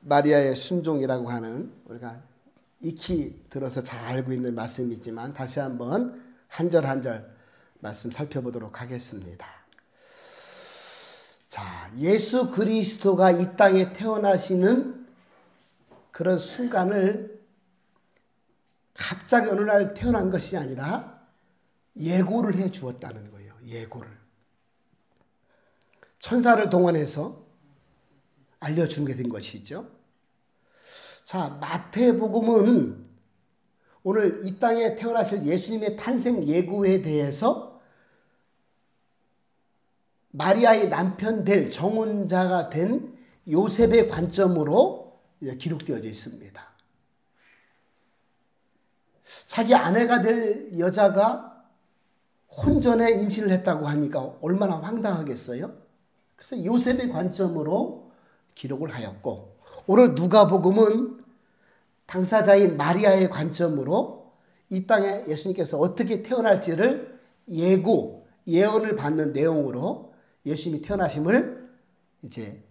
마리아의 순종이라고 하는 우리가 익히 들어서 잘 알고 있는 말씀이지만 다시 한번 한 절 한 절 말씀 살펴보도록 하겠습니다. 자, 예수 그리스도가 이 땅에 태어나시는 그런 순간을 갑자기 어느 날 태어난 것이 아니라 예고를 해 주었다는 거예요. 예고를. 천사를 동원해서 알려주게 된 것이죠. 자, 마태복음은 오늘 이 땅에 태어나실 예수님의 탄생 예고에 대해서 마리아의 남편 될 정혼자가 된 요셉의 관점으로 기록되어져 있습니다. 자기 아내가 될 여자가 혼전에 임신을 했다고 하니까 얼마나 황당하겠어요? 그래서 요셉의 관점으로 기록을 하였고, 오늘 누가복음은 당사자인 마리아의 관점으로 이 땅에 예수님께서 어떻게 태어날지를 예언을 받는 내용으로 예수님이 태어나심을 이제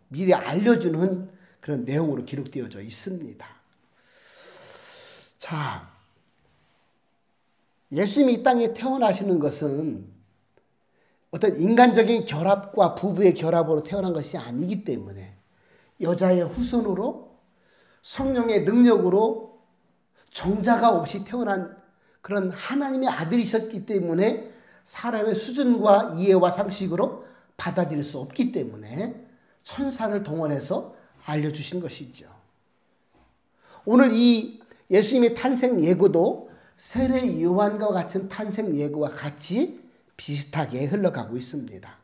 미리 알려주는 그런 내용으로 기록되어져 있습니다. 자, 예수님이 이 땅에 태어나시는 것은 어떤 인간적인 결합과 부부의 결합으로 태어난 것이 아니기 때문에 여자의 후손으로 성령의 능력으로 정자가 없이 태어난 그런 하나님의 아들이셨기 때문에 사람의 수준과 이해와 상식으로 받아들일 수 없기 때문에 천사를 동원해서 알려주신 것이죠. 오늘 이 예수님의 탄생 예고도 세례 요한과 같은 탄생 예고와 같이 비슷하게 흘러가고 있습니다.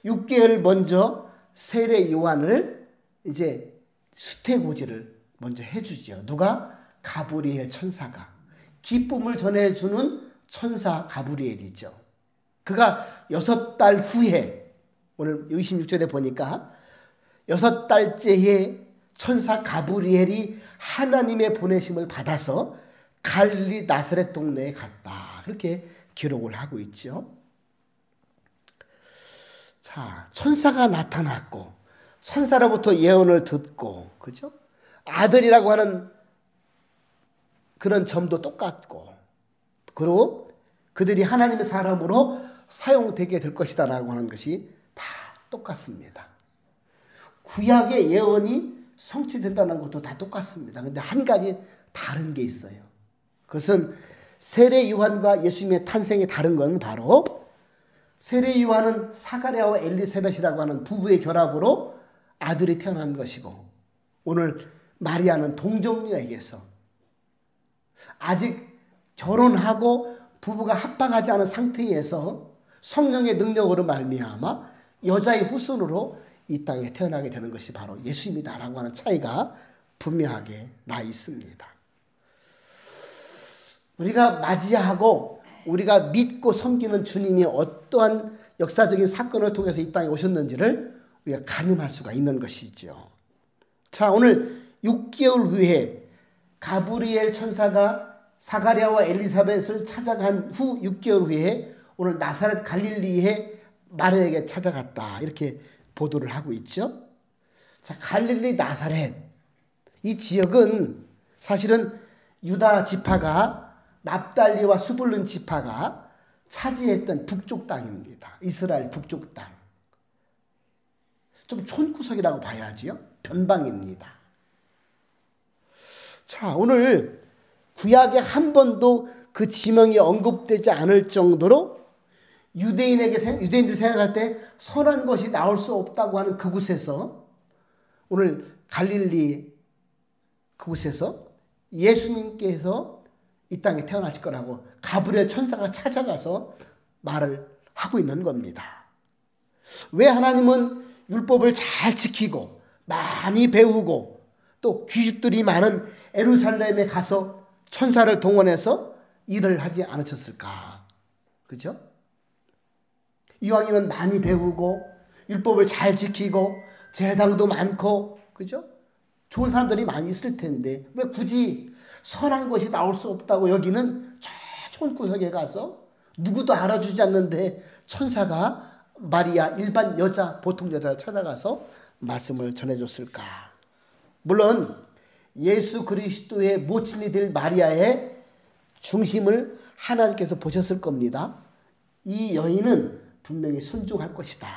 6개월 먼저 세례 요한을 이제 수태고지를 먼저 해주죠. 누가? 가브리엘 천사가. 기쁨을 전해주는 천사 가브리엘이죠. 그가 6달 후에, 오늘 26절에 보니까 6달째에 천사 가브리엘이 하나님의 보내심을 받아서 갈릴리 나사렛 동네에 갔다. 그렇게 기록을 하고 있죠. 자, 천사가 나타났고 천사로부터 예언을 듣고, 그죠? 아들이라고 하는 그런 점도 똑같고, 그리고 그들이 하나님의 사람으로 사용되게 될 것이다 라고 하는 것이 다 똑같습니다. 구약의 예언이 성취된다는 것도 다 똑같습니다. 그런데 한 가지 다른 게 있어요. 그것은 세례 요한과 예수님의 탄생이 다른 건 바로 세례 요한은 사가랴와 엘리사벳이라고 하는 부부의 결합으로 아들이 태어난 것이고, 오늘 마리아는 동정녀에게서 아직 결혼하고 부부가 합방하지 않은 상태에서 성령의 능력으로 말미암아 여자의 후손으로 이 땅에 태어나게 되는 것이 바로 예수님이다라고 하는 차이가 분명하게 나 있습니다. 우리가 맞이하고 우리가 믿고 섬기는 주님이 어떠한 역사적인 사건을 통해서 이 땅에 오셨는지를 우리가 가늠할 수가 있는 것이죠. 자, 오늘 6개월 후에 가브리엘 천사가 사가랴와 엘리사벳을 찾아간 후 6개월 후에 오늘 나사렛 갈릴리에 마리아에게 찾아갔다. 이렇게 보도를 하고 있죠. 자, 갈릴리 나사렛. 이 지역은 사실은 유다 지파가 납달리와 스불룬 지파가 차지했던 북쪽 땅입니다. 이스라엘 북쪽 땅. 좀 촌구석이라고 봐야지요. 변방입니다. 자, 오늘 구약에 한 번도 그 지명이 언급되지 않을 정도로 유대인들이 생각할 때 선한 것이 나올 수 없다고 하는 그곳에서, 오늘 갈릴리 그곳에서 예수님께서 이 땅에 태어나실 거라고 가브리엘 천사가 찾아가서 말을 하고 있는 겁니다. 왜 하나님은 율법을 잘 지키고 많이 배우고 또 귀족들이 많은 예루살렘에 가서 천사를 동원해서 일을 하지 않으셨을까? 그죠? 이왕이면 많이 배우고 율법을 잘 지키고 제당도 많고, 그죠? 좋은 사람들이 많이 있을 텐데 왜 굳이 선한 것이 나올 수 없다고 여기는 저 촌구석에 가서 누구도 알아주지 않는데 천사가 마리아 일반 여자 보통 여자를 찾아가서 말씀을 전해줬을까? 물론 예수 그리스도의 모친이 될 마리아의 중심을 하나님께서 보셨을 겁니다. 이 여인은 분명히 순종할 것이다.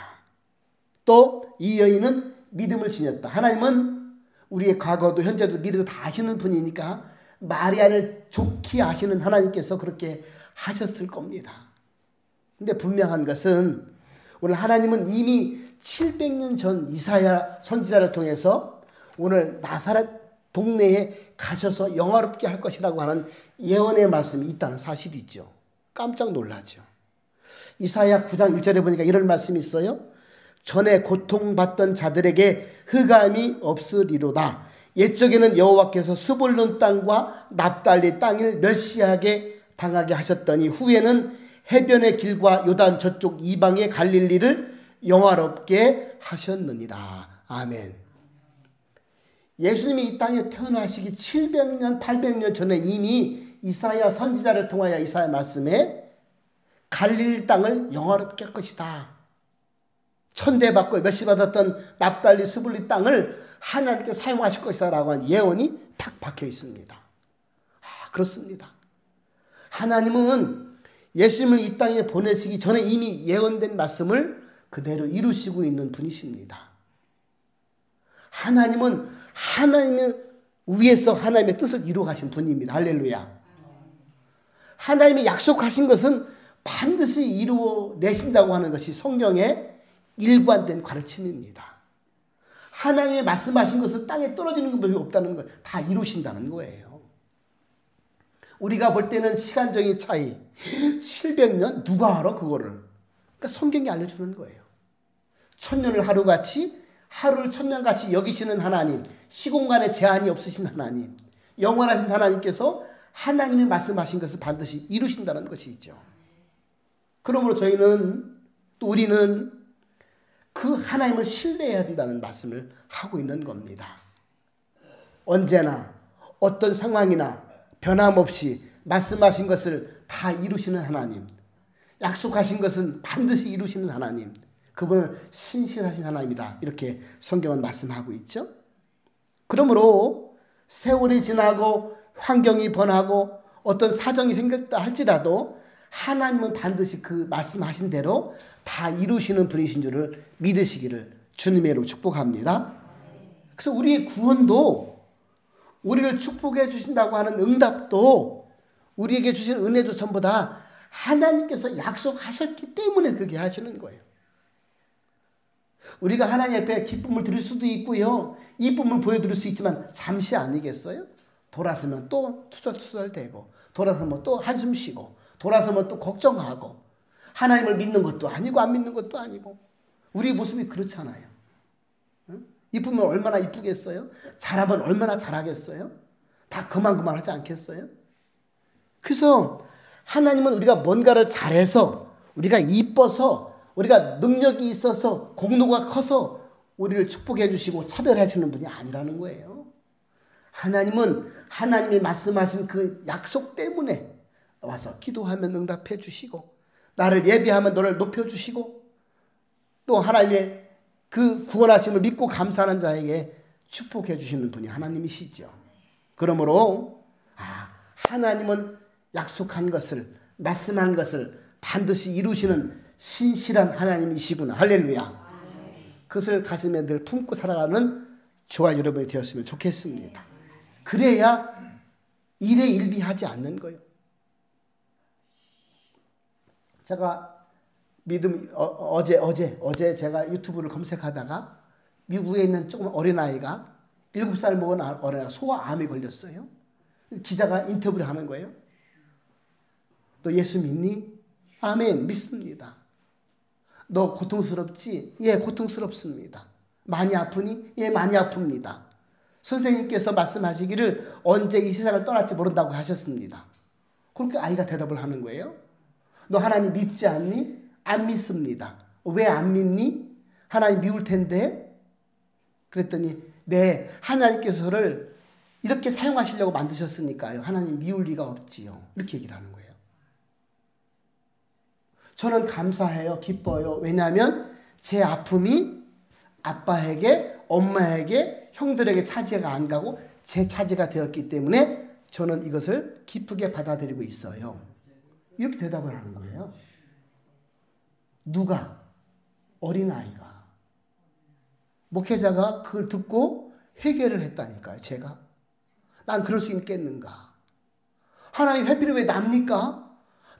또 이 여인은 믿음을 지녔다. 하나님은 우리의 과거도 현재도 미래도 다 아시는 분이니까 마리아를 좋게 아시는 하나님께서 그렇게 하셨을 겁니다. 근데 분명한 것은 오늘 하나님은 이미 700년 전 이사야 선지자를 통해서 오늘 나사렛 동네에 가셔서 영화롭게 할 것이라고 하는 예언의 말씀이 있다는 사실이죠. 깜짝 놀라죠. 이사야 9장 1절에 보니까 이런 말씀이 있어요. 전에 고통받던 자들에게 흑암이 없으리로다. 옛적에는 여호와께서 스불론 땅과 납달리 땅을 멸시하게 당하게 하셨더니 후에는 해변의 길과 요단 저쪽 이방의 갈릴리를 영화롭게 하셨느니라. 아멘. 예수님이 이 땅에 태어나시기 700년 800년 전에 이미 이사야 선지자를 통하여 이사야 말씀에 갈릴리 땅을 영화롭게 할 것이다. 천대받고 멸시받았던 납달리 스불리 땅을 하나님께 사용하실 것이다 라고 하는 예언이 탁 박혀 있습니다. 그렇습니다. 하나님은 예수님을 이 땅에 보내시기 전에 이미 예언된 말씀을 그대로 이루시고 있는 분이십니다. 하나님은 하나님을 위해서 하나님의 뜻을 이루어 가신 분입니다. 할렐루야. 하나님이 약속하신 것은 반드시 이루어 내신다고 하는 것이 성경의 일관된 가르침입니다. 하나님의 말씀하신 것은 땅에 떨어지는 것밖에 없다는 걸 다 이루신다는 거예요. 우리가 볼 때는 시간적인 차이 700년 누가 알아 그거를. 그러니까 성경이 알려주는 거예요. 천년을 하루같이 하루를 천년같이 여기시는 하나님, 시공간에 제한이 없으신 하나님, 영원하신 하나님께서 하나님이 말씀하신 것을 반드시 이루신다는 것이 있죠. 그러므로 저희는 또 우리는 그 하나님을 신뢰해야 된다는 말씀을 하고 있는 겁니다. 언제나 어떤 상황이나 변함없이 말씀하신 것을 다 이루시는 하나님, 약속하신 것은 반드시 이루시는 하나님, 그분은 신실하신 하나님이다. 이렇게 성경은 말씀하고 있죠. 그러므로 세월이 지나고 환경이 변하고 어떤 사정이 생겼다 할지라도 하나님은 반드시 그 말씀하신 대로 다 이루시는 분이신 줄을 믿으시기를 주님의 이름으로 축복합니다. 그래서 우리의 구원도 우리를 축복해 주신다고 하는 응답도 우리에게 주신 은혜도 전부 다 하나님께서 약속하셨기 때문에 그렇게 하시는 거예요. 우리가 하나님 앞에 기쁨을 드릴 수도 있고요. 이쁨을 보여드릴 수 있지만 잠시 아니겠어요? 돌아서면 또 투덜투덜대고 돌아서면 또 한숨 쉬고 돌아서면 또 걱정하고 하나님을 믿는 것도 아니고 안 믿는 것도 아니고 우리의 모습이 그렇잖아요. 이쁘면 얼마나 이쁘겠어요? 잘하면 얼마나 잘하겠어요? 다 그만 하지 않겠어요? 그래서 하나님은 우리가 뭔가를 잘해서 우리가 이뻐서 우리가 능력이 있어서 공로가 커서 우리를 축복해 주시고 차별하시는 분이 아니라는 거예요. 하나님은 하나님이 말씀하신 그 약속 때문에 와서 기도하면 응답해 주시고 나를 예배하면 너를 높여주시고 또 하나님의 그 구원하심을 믿고 감사하는 자에게 축복해 주시는 분이 하나님이시죠. 그러므로 하나님은 약속한 것을 말씀한 것을 반드시 이루시는 신실한 하나님이시구나. 할렐루야. 그것을 가슴에 늘 품고 살아가는 저와 여러분이 되었으면 좋겠습니다. 그래야 일에 일비하지 않는 거예요. 제가 어제 제가 유튜브를 검색하다가 미국에 있는 조금 어린아이가 7살 먹은 어린아이가 소아암이 걸렸어요. 기자가 인터뷰를 하는 거예요. 너 예수 믿니? 아멘, 믿습니다. 너 고통스럽지? 예, 고통스럽습니다. 많이 아프니? 예, 많이 아픕니다. 선생님께서 말씀하시기를 언제 이 세상을 떠날지 모른다고 하셨습니다. 그렇게 아이가 대답을 하는 거예요. 너 하나님 믿지 않니? 안 믿습니다. 왜 안 믿니? 하나님 미울 텐데. 그랬더니 네, 하나님께서를 이렇게 사용하시려고 만드셨으니까요. 하나님 미울 리가 없지요. 이렇게 얘기를 하는 거예요. 저는 감사해요. 기뻐요. 왜냐하면 제 아픔이 아빠에게, 엄마에게, 형들에게 차지가 안 가고 제 차지가 되었기 때문에 저는 이것을 기쁘게 받아들이고 있어요. 이렇게 대답을 하는 거예요. 누가? 어린아이가. 목회자가 그걸 듣고 회개를 했다니까요. 제가. 난 그럴 수 있겠는가? 하나님 회피를 왜 납니까?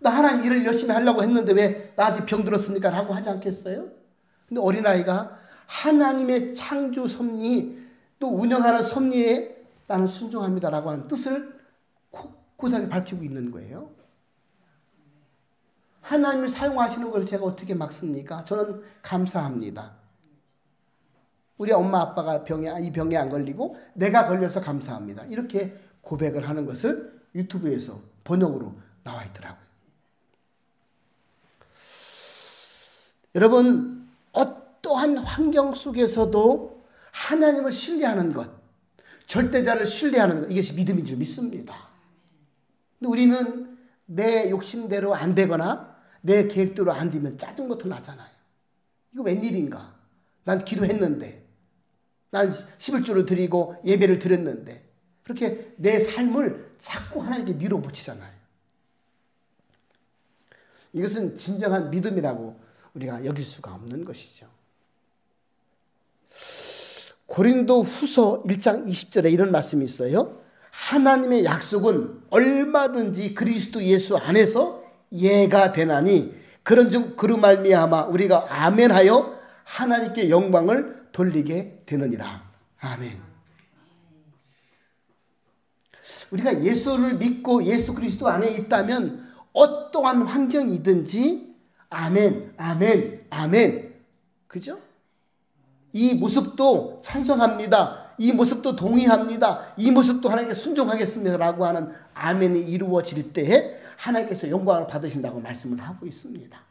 나 하나님 일을 열심히 하려고 했는데 왜 나한테 병 들었습니까? 라고 하지 않겠어요? 근데 어린아이가 하나님의 창조 섭리 또 운영하는 섭리에 나는 순종합니다라고 하는 뜻을 곳곳하게 밝히고 있는 거예요. 하나님을 사용하시는 걸 제가 어떻게 막습니까? 저는 감사합니다. 우리 엄마 아빠가 이 병에 안 걸리고 내가 걸려서 감사합니다. 이렇게 고백을 하는 것을 유튜브에서 번역으로 나와 있더라고요. 여러분, 어떠한 환경 속에서도 하나님을 신뢰하는 것, 절대자를 신뢰하는 것, 이것이 믿음인 줄 믿습니다. 근데 우리는 내 욕심대로 안 되거나 내 계획대로 안 되면 짜증부터 나잖아요. 이거 웬일인가? 난 기도했는데, 난 11조를 드리고 예배를 드렸는데, 그렇게 내 삶을 자꾸 하나님께 밀어붙이잖아요. 이것은 진정한 믿음이라고 우리가 여길 수가 없는 것이죠. 고린도 후서 1장 20절에 이런 말씀이 있어요. 하나님의 약속은 얼마든지 그리스도 예수 안에서 예가 되나니 그런즉 그로 말미암아 우리가 아멘하여 하나님께 영광을 돌리게 되느니라. 아멘. 우리가 예수를 믿고 예수 그리스도 안에 있다면 어떠한 환경이든지 아멘, 아멘, 아멘. 그죠? 이 모습도 찬성합니다. 이 모습도 동의합니다. 이 모습도 하나님께 순종하겠습니다라고 하는 아멘이 이루어질 때에 하나님께서 영광을 받으신다고 말씀을 하고 있습니다.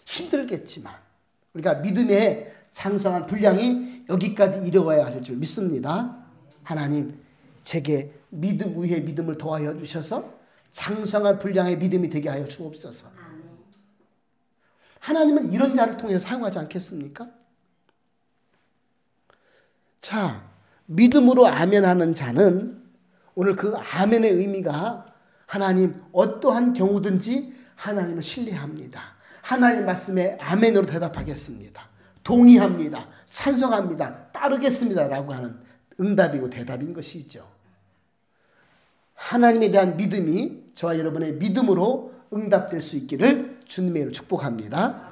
힘들겠지만 우리가 믿음의 장성한 분량이 여기까지 이루어야 할 줄 믿습니다. 하나님 제게 믿음 위에 믿음을 더하여 주셔서 장성한 분량의 믿음이 되게 하여 주옵소서. 하나님은 이런 자를 통해서 사용하지 않겠습니까? 자, 믿음으로 아멘하는 자는 오늘 그 아멘의 의미가 하나님 어떠한 경우든지 하나님을 신뢰합니다. 하나님 말씀에 아멘으로 대답하겠습니다. 동의합니다. 찬성합니다. 따르겠습니다. 라고 하는 응답이고 대답인 것이죠. 하나님에 대한 믿음이 저와 여러분의 믿음으로 응답될 수 있기를 주님의 이름으로 축복합니다.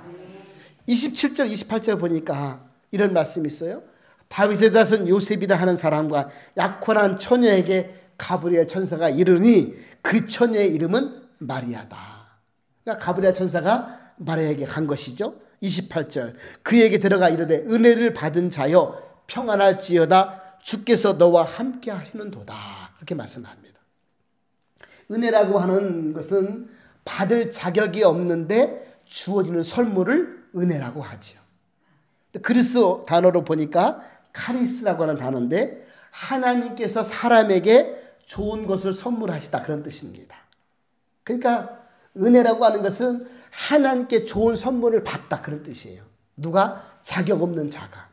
27절 28절 보니까 이런 말씀이 있어요. 다윗의 자손 요셉이다 하는 사람과 약혼한 처녀에게 가브리엘 천사가 이르니 그 처녀의 이름은 마리아다. 그러니까 가브리엘 천사가 마리아에게 간 것이죠. 28절 그에게 들어가 이르되 은혜를 받은 자여 평안할지어다 주께서 너와 함께 하시는도다. 그렇게 말씀합니다. 은혜라고 하는 것은 받을 자격이 없는데 주어지는 선물을 은혜라고 하죠. 그리스 단어로 보니까 카리스라고 하는 단어인데 하나님께서 사람에게 좋은 것을 선물하시다 그런 뜻입니다. 그러니까 은혜라고 하는 것은 하나님께 좋은 선물을 받다 그런 뜻이에요. 누가? 자격 없는 자가.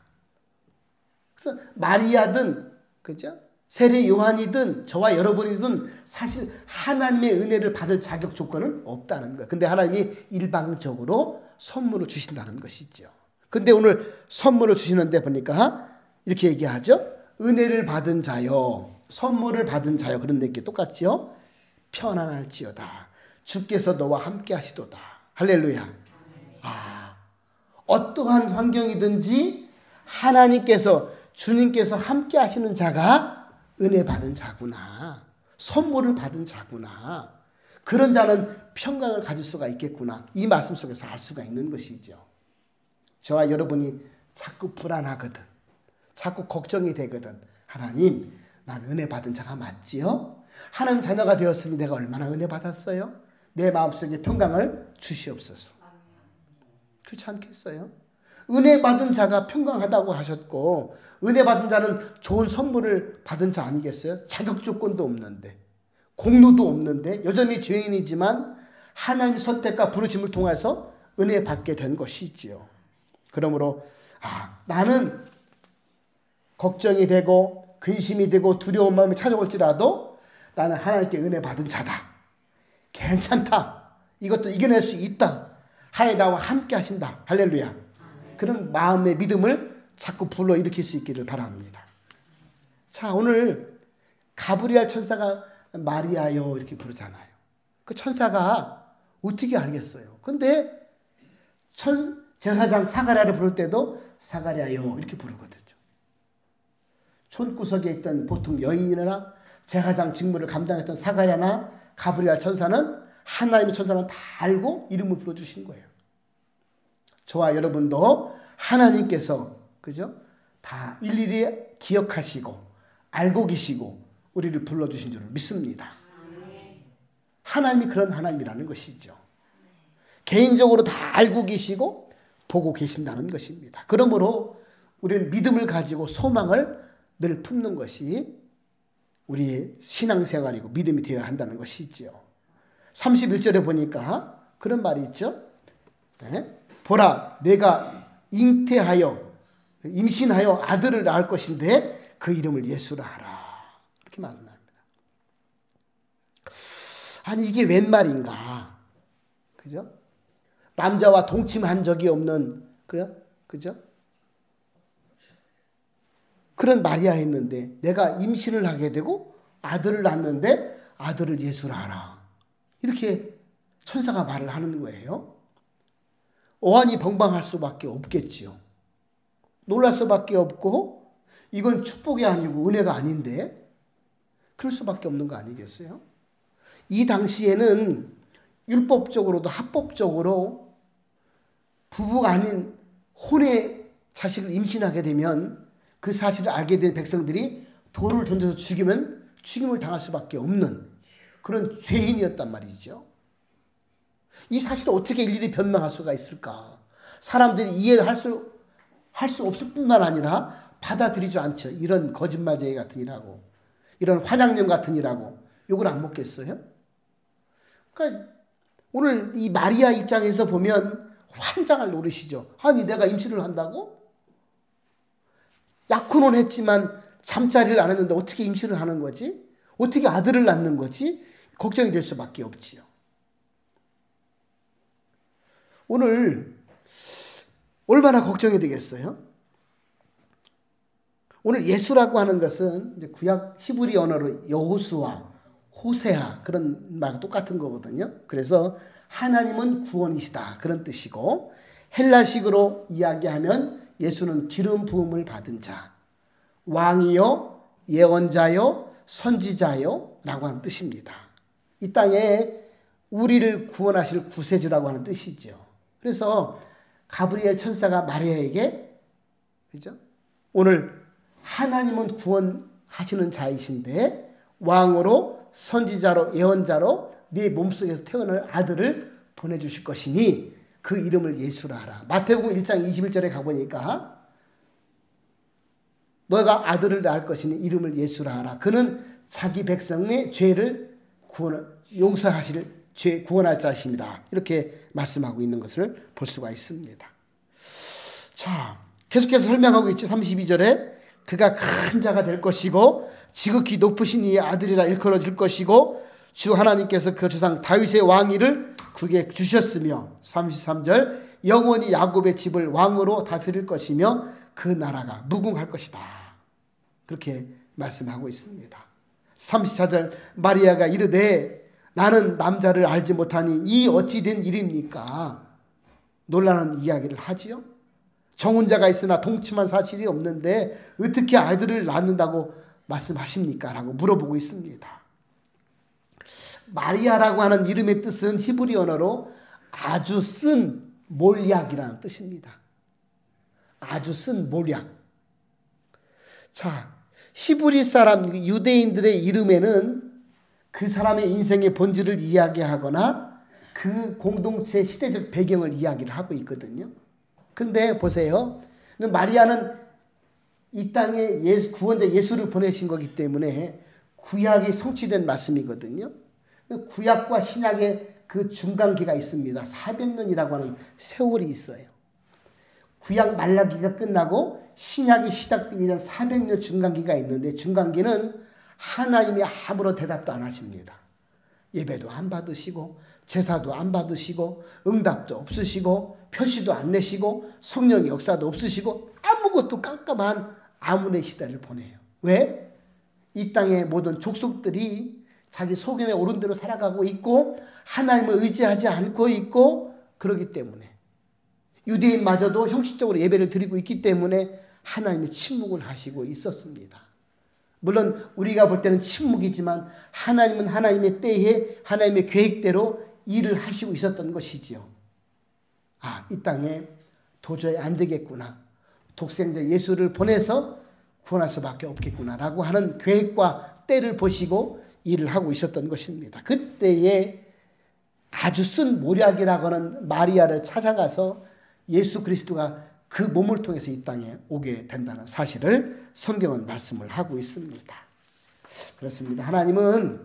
그래서 마리아든 그죠? 세례 요한이든 저와 여러분이든 사실 하나님의 은혜를 받을 자격 조건은 없다는 거예요. 근데 하나님이 일방적으로 선물을 주신다는 것이죠. 근데 오늘 선물을 주시는데 보니까 이렇게 얘기하죠. 은혜를 받은 자요, 선물을 받은 자요. 그런데 이게 똑같지요. 편안할지어다. 주께서 너와 함께 하시도다. 할렐루야. 어떠한 환경이든지 하나님께서 주님께서 함께 하시는 자가 은혜 받은 자구나. 선물을 받은 자구나. 그런 자는 평강을 가질 수가 있겠구나. 이 말씀 속에서 알 수가 있는 것이죠. 저와 여러분이 자꾸 불안하거든. 자꾸 걱정이 되거든. 하나님, 난 은혜 받은 자가 맞지요? 하나님 자녀가 되었으니 내가 얼마나 은혜 받았어요? 내 마음속에 평강을 주시옵소서. 그렇지 않겠어요? 은혜 받은 자가 평강하다고 하셨고 은혜 받은 자는 좋은 선물을 받은 자 아니겠어요? 자격 조건도 없는데 공로도 없는데 여전히 죄인이지만 하나님의 선택과 부르심을 통해서 은혜 받게 된 것이지요. 그러므로 나는 걱정이 되고 근심이 되고 두려운 마음이 찾아올지라도 나는 하나님께 은혜 받은 자다. 괜찮다. 이것도 이겨낼 수 있다. 하나님 나와 함께 하신다. 할렐루야. 그런 마음의 믿음을 자꾸 불러일으킬 수 있기를 바랍니다. 자, 오늘 가브리엘 천사가 마리아여 이렇게 부르잖아요. 그 천사가 어떻게 알겠어요? 근데 제사장 사가랴를 부를 때도 사가랴여 이렇게 부르거든요. 촌구석에 있던 보통 여인이나 제사장 직무를 감당했던 사가랴나 가브리엘 천사는 하나님의 천사는 다 알고 이름을 불러주신 거예요. 저와 여러분도 하나님께서 그죠? 다 일일이 기억하시고 알고 계시고 우리를 불러주신 줄 믿습니다. 하나님이 그런 하나님이라는 것이죠. 개인적으로 다 알고 계시고 보고 계신다는 것입니다. 그러므로 우리는 믿음을 가지고 소망을 늘 품는 것이 우리의 신앙생활이고 믿음이 되어야 한다는 것이지요. 31절에 보니까 그런 말이 있죠. 네? 보라, 내가 잉태하여 임신하여 아들을 낳을 것인데 그 이름을 예수라 하라. 이렇게 말합니다. 아니 이게 웬 말인가? 그죠? 남자와 동침한 적이 없는 그죠? 그런 마리아였는데 내가 임신을 하게 되고 아들을 낳는데 아들을 예수라 하라. 이렇게 천사가 말을 하는 거예요. 어안이 벙벙할 수밖에 없겠지요. 놀랄 수밖에 없고 이건 축복이 아니고 은혜가 아닌데 그럴 수밖에 없는 거 아니겠어요? 이 당시에는 율법적으로도 합법적으로 부부가 아닌 혼의 자식을 임신하게 되면 그 사실을 알게 된 백성들이 돌을 던져서 죽이면 죽임을 당할 수밖에 없는 그런 죄인이었단 말이죠. 이 사실을 어떻게 일일이 변명할 수가 있을까? 사람들이 이해할 수 없을 뿐만 아니라 받아들이지 않죠. 이런 거짓말쟁이 같은 일하고 이런 환양령 같은 일하고 욕을 안 먹겠어요? 그러니까 오늘 이 마리아 입장에서 보면 환장할 노릇이죠. 아니 내가 임신을 한다고? 약혼은 했지만 잠자리를 안 했는데 어떻게 임신을 하는 거지? 어떻게 아들을 낳는 거지? 걱정이 될 수밖에 없지요. 오늘 얼마나 걱정이 되겠어요? 오늘 예수라고 하는 것은 이제 구약 히브리 언어로 여호수아, 호세아 그런 말과 똑같은 거거든요. 그래서 하나님은 구원이시다 그런 뜻이고 헬라식으로 이야기하면 예수는 기름 부음을 받은 자, 왕이요, 예언자요, 선지자요 라고 하는 뜻입니다. 이 땅에 우리를 구원하실 구세주라고 하는 뜻이죠. 그래서 가브리엘 천사가 마리아에게 그죠? 오늘 하나님은 구원하시는 자이신데 왕으로 선지자로 예언자로 네 몸속에서 태어날 아들을 보내주실 것이니 그 이름을 예수라 하라. 마태복음 1장 21절에 가보니까 너가 아들을 낳을 것이니 이름을 예수라 하라. 그는 자기 백성의 죄를 용서하실 구원할 자십니다. 이렇게 말씀하고 있는 것을 볼 수가 있습니다. 자, 계속해서 설명하고 있지. 32절에 그가 큰 자가 될 것이고 지극히 높으신 이의 아들이라 일컬어질 것이고 주 하나님께서 그 조상 다윗의 왕위를 그에게 주셨으며 33절 영원히 야곱의 집을 왕으로 다스릴 것이며 그 나라가 무궁할 것이다. 그렇게 말씀하고 있습니다. 34절 마리아가 이르되 나는 남자를 알지 못하니 이 어찌 된 일입니까? 놀라는 이야기를 하지요. 정혼자가 있으나 동침한 사실이 없는데 어떻게 아이들을 낳는다고 말씀하십니까? 라고 물어보고 있습니다. 마리아라고 하는 이름의 뜻은 히브리 언어로 아주 쓴 몰약이라는 뜻입니다. 아주 쓴 몰약. 자, 히브리 사람, 유대인들의 이름에는 그 사람의 인생의 본질을 이야기하거나 그 공동체의 시대적 배경을 이야기를 하고 있거든요. 그런데 보세요. 마리아는 이 땅에 구원자 예수를 보내신 거기 때문에 구약이 성취된 말씀이거든요. 구약과 신약의 그 중간기가 있습니다. 400년이라고 하는 세월이 있어요. 구약 말라기가 끝나고 신약이 시작되기 전 400년 중간기가 있는데 중간기는 하나님이 아무런 대답도 안 하십니다. 예배도 안 받으시고 제사도 안 받으시고 응답도 없으시고 표시도 안 내시고 성령의 역사도 없으시고 아무것도 깜깜한 암운의 시대를 보내요. 왜? 이 땅의 모든 족속들이 자기 소견에 오른 대로 살아가고 있고 하나님을 의지하지 않고 있고 그러기 때문에 유대인마저도 형식적으로 예배를 드리고 있기 때문에 하나님이 침묵을 하시고 있었습니다. 물론 우리가 볼 때는 침묵이지만 하나님은 하나님의 때에 하나님의 계획대로 일을 하시고 있었던 것이지요. 아, 이 땅에 도저히 안 되겠구나. 독생자 예수를 보내서 구원할 수밖에 없겠구나라고 하는 계획과 때를 보시고 일을 하고 있었던 것입니다. 그때에 아주 쓴 모략이라고 하는 마리아를 찾아가서 예수 그리스도가 그 몸을 통해서 이 땅에 오게 된다는 사실을 성경은 말씀을 하고 있습니다. 그렇습니다. 하나님은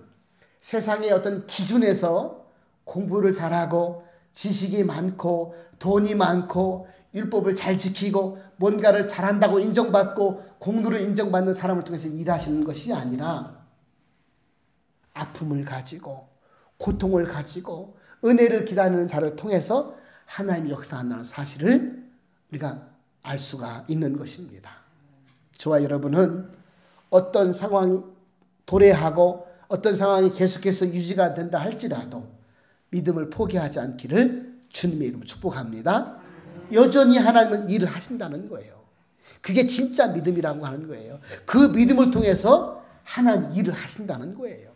세상의 어떤 기준에서 공부를 잘하고 지식이 많고 돈이 많고 율법을 잘 지키고 뭔가를 잘한다고 인정받고 공로를 인정받는 사람을 통해서 일하시는 것이 아니라 아픔을 가지고 고통을 가지고 은혜를 기다리는 자를 통해서 하나님이 역사한다는 사실을 우리가 알 수가 있는 것입니다. 저와 여러분은 어떤 상황이 도래하고 어떤 상황이 계속해서 유지가 된다 할지라도 믿음을 포기하지 않기를 주님의 이름으로 축복합니다. 여전히 하나님은 일을 하신다는 거예요. 그게 진짜 믿음이라고 하는 거예요. 그 믿음을 통해서 하나님 일을 하신다는 거예요.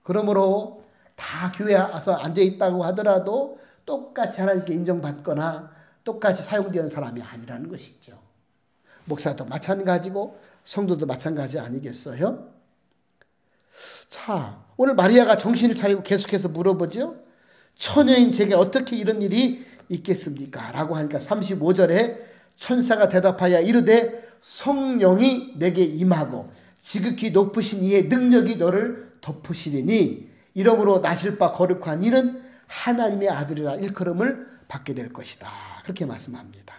그러므로 다 교회에 와서 앉아있다고 하더라도 똑같이 하나님께 인정받거나 똑같이 사용되는 사람이 아니라는 것이죠. 목사도 마찬가지고 성도도 마찬가지 아니겠어요? 자, 오늘 마리아가 정신을 차리고 계속해서 물어보죠. 처녀인 제게 어떻게 이런 일이 있겠습니까? 라고 하니까 35절에 천사가 대답하여 이르되 성령이 내게 임하고 지극히 높으신 이의 능력이 너를 덮으시리니 이러므로 나실 바 거룩한 이는 하나님의 아들이라 일컬음을 받게 될 것이다. 그렇게 말씀합니다.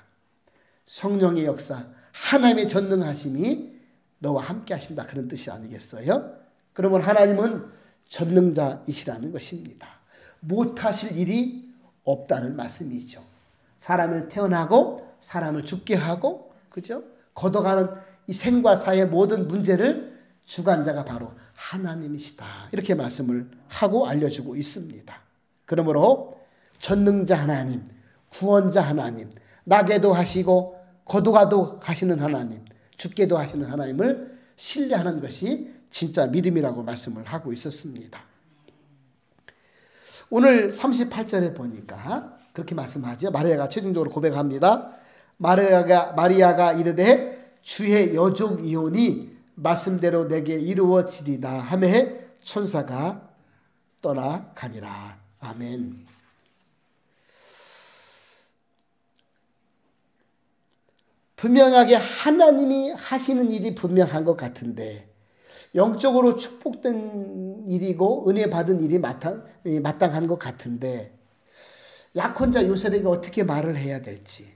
성령의 역사, 하나님의 전능하심이 너와 함께 하신다. 그런 뜻이 아니겠어요? 그러면 하나님은 전능자이시라는 것입니다. 못하실 일이 없다는 말씀이죠. 사람을 태어나고 사람을 죽게 하고 그죠? 걷어가는 이 생과 사의 모든 문제를 주관자가 바로 하나님이시다. 이렇게 말씀을 하고 알려주고 있습니다. 그러므로 전능자 하나님, 구원자 하나님, 나게도 하시고 거두가도 가시는 하나님, 죽게도 하시는 하나님을 신뢰하는 것이 진짜 믿음이라고 말씀을 하고 있었습니다. 오늘 38절에 보니까 그렇게 말씀하죠. 마리아가 최종적으로 고백합니다. 마리아가 이르되 주의 여종이오니 말씀대로 내게 이루어지리다 하매 천사가 떠나가니라. 아멘. 분명하게 하나님이 하시는 일이 분명한 것 같은데 영적으로 축복된 일이고 은혜 받은 일이 마땅한 것 같은데 약혼자 요셉에게 어떻게 말을 해야 될지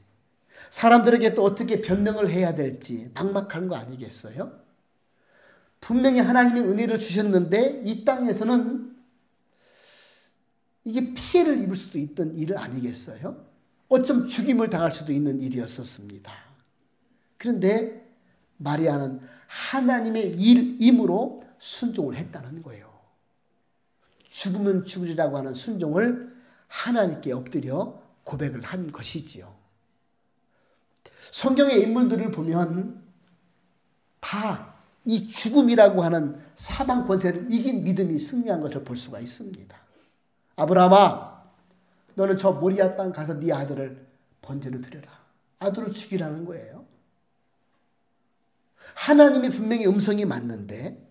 사람들에게 또 어떻게 변명을 해야 될지 막막한 거 아니겠어요? 분명히 하나님이 은혜를 주셨는데 이 땅에서는 이게 피해를 입을 수도 있던 일 아니겠어요? 어쩜 죽임을 당할 수도 있는 일이었었습니다. 그런데 마리아는 하나님의 일임으로 순종을 했다는 거예요. 죽으면 죽으리라고 하는 순종을 하나님께 엎드려 고백을 한 것이지요. 성경의 인물들을 보면 다 이 죽음이라고 하는 사방 권세를 이긴 믿음이 승리한 것을 볼 수가 있습니다. 아브라함아, 너는 저 모리아 땅 가서 네 아들을 번제로 드려라. 아들을 죽이라는 거예요. 하나님이 분명히 음성이 맞는데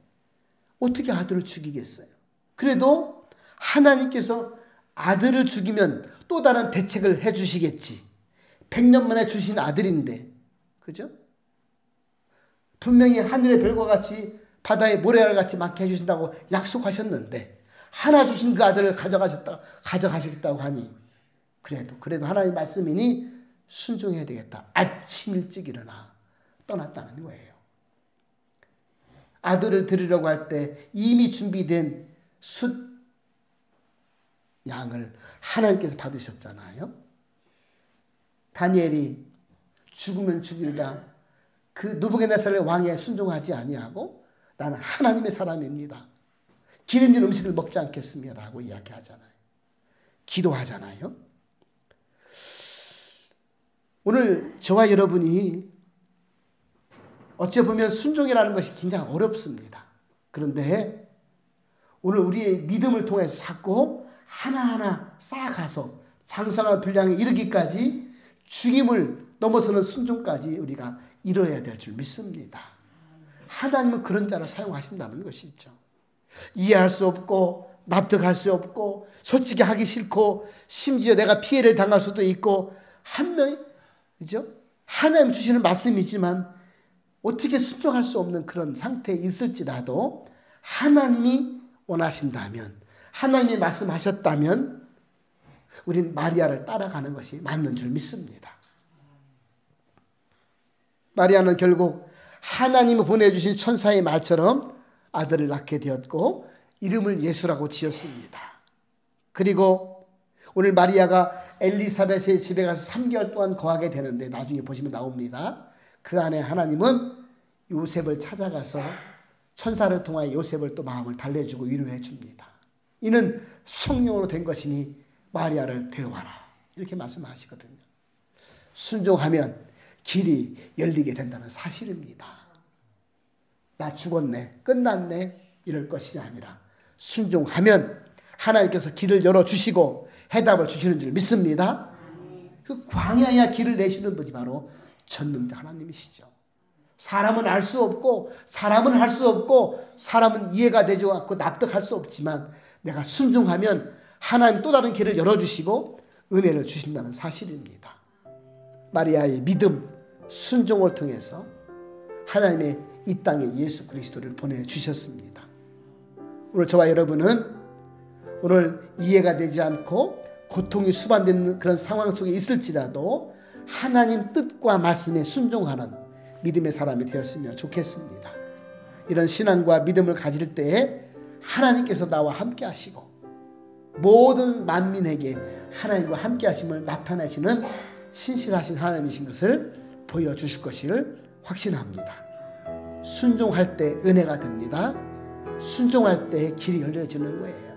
어떻게 아들을 죽이겠어요? 그래도 하나님께서 아들을 죽이면 또 다른 대책을 해 주시겠지. 100년 만에 주신 아들인데, 그죠? 분명히 하늘의 별과 같이 바다의 모래알 같이 많게 해주신다고 약속하셨는데 하나 주신 그 아들을 가져가시겠다고 하니 그래도 하나님의 말씀이니 순종해야 되겠다. 아침 일찍 일어나 떠났다는 거예요. 아들을 드리려고 할 때 이미 준비된 숫 양을 하나님께서 받으셨잖아요. 다니엘이 죽으면 죽이리라 그 느부갓네살 왕에 순종하지 아니하고 나는 하나님의 사람입니다. 기름진 음식을 먹지 않겠으며 라고 이야기하잖아요. 기도하잖아요. 오늘 저와 여러분이 어찌 보면 순종이라는 것이 굉장히 어렵습니다. 그런데 오늘 우리의 믿음을 통해서 자꾸 하나하나 쌓아가서 장성한 분량에 이르기까지 죽임을 넘어서는 순종까지 우리가 이뤄야 될 줄 믿습니다. 하나님은 그런 자를 사용하신다는 것이죠. 이해할 수 없고 납득할 수 없고 솔직히 하기 싫고 심지어 내가 피해를 당할 수도 있고 한 명이 그죠? 하나님 주시는 말씀이지만 어떻게 순종할 수 없는 그런 상태에 있을지라도 하나님이 원하신다면 하나님이 말씀하셨다면 우린 마리아를 따라가는 것이 맞는 줄 믿습니다. 마리아는 결국 하나님이 보내주신 천사의 말처럼 아들을 낳게 되었고 이름을 예수라고 지었습니다. 그리고 오늘 마리아가 엘리사벳의 집에 가서 3개월 동안 거하게 되는데 나중에 보시면 나옵니다. 그 안에 하나님은 요셉을 찾아가서 천사를 통하여 요셉을 또 마음을 달래주고 위로해 줍니다. 이는 성령으로 된 것이니 마리아를 데려와라 이렇게 말씀하시거든요. 순종하면 길이 열리게 된다는 사실입니다. 나 죽었네 끝났네 이럴 것이 아니라 순종하면 하나님께서 길을 열어주시고 해답을 주시는 줄 믿습니다. 그 광야에 길을 내시는 분이 바로 전능자 하나님이시죠. 사람은 알 수 없고 사람은 할 수 없고 사람은 이해가 되지 않고 납득할 수 없지만 내가 순종하면 하나님 또 다른 길을 열어주시고 은혜를 주신다는 사실입니다. 마리아의 믿음, 순종을 통해서 하나님의 이 땅에 예수 그리스도를 보내주셨습니다. 오늘 저와 여러분은 오늘 이해가 되지 않고 고통이 수반되는 그런 상황 속에 있을지라도 하나님 뜻과 말씀에 순종하는 믿음의 사람이 되었으면 좋겠습니다. 이런 신앙과 믿음을 가질 때에 하나님께서 나와 함께 하시고 모든 만민에게 하나님과 함께 하심을 나타내시는 신실하신 하나님이신 것을 보여주실 것을 확신합니다. 순종할 때 은혜가 됩니다. 순종할 때 길이 열려지는 거예요.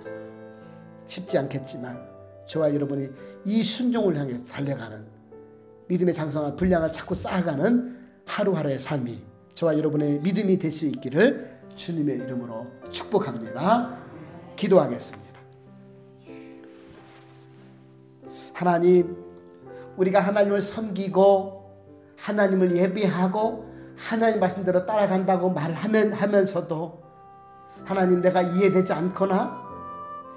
쉽지 않겠지만 저와 여러분이 이 순종을 향해 달려가는 믿음의 장성한 분량을 자꾸 쌓아가는 하루하루의 삶이 저와 여러분의 믿음이 될 수 있기를 주님의 이름으로 축복합니다. 기도하겠습니다. 하나님, 우리가 하나님을 섬기고 하나님을 예배하고 하나님 말씀대로 따라간다고 말하면서도 하나님 내가 이해되지 않거나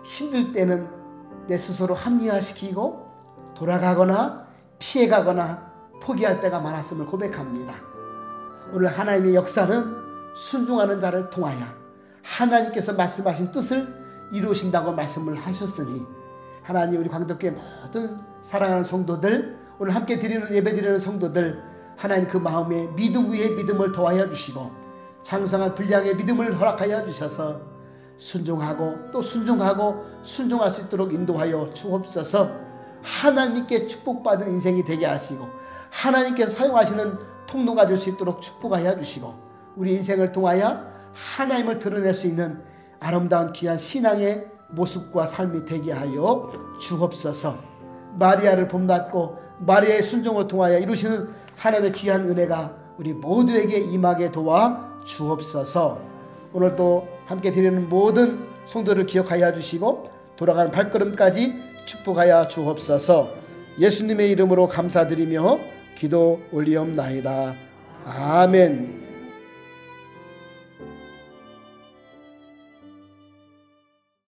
힘들 때는 내 스스로 합리화시키고 돌아가거나 피해가거나 포기할 때가 많았음을 고백합니다. 오늘 하나님의 역사는 순종하는 자를 통하여 하나님께서 말씀하신 뜻을 이루신다고 말씀을 하셨으니 하나님 우리 광덕교회 모든 사랑하는 성도들 오늘 함께 드리는 예배 드리는 성도들 하나님 그 마음에 믿음 위에 믿음을 더하여 주시고 장성한 분량의 믿음을 허락하여 주셔서 순종하고 또 순종할 수 있도록 인도하여 주옵소서. 하나님께 축복받은 인생이 되게 하시고 하나님께서 사용하시는 통로가 될 수 있도록 축복하여 주시고 우리 인생을 통하여 하나님을 드러낼 수 있는 아름다운 귀한 신앙의 모습과 삶이 되게 하여 주옵소서. 마리아를 본받고 마리아의 순종을 통하여 이루시는 하나님의 귀한 은혜가 우리 모두에게 임하게 도와 주옵소서. 오늘도 함께 드리는 모든 성도를 기억하여 주시고 돌아가는 발걸음까지 축복하여 주옵소서. 예수님의 이름으로 감사드리며 기도 올리옵나이다. 아멘.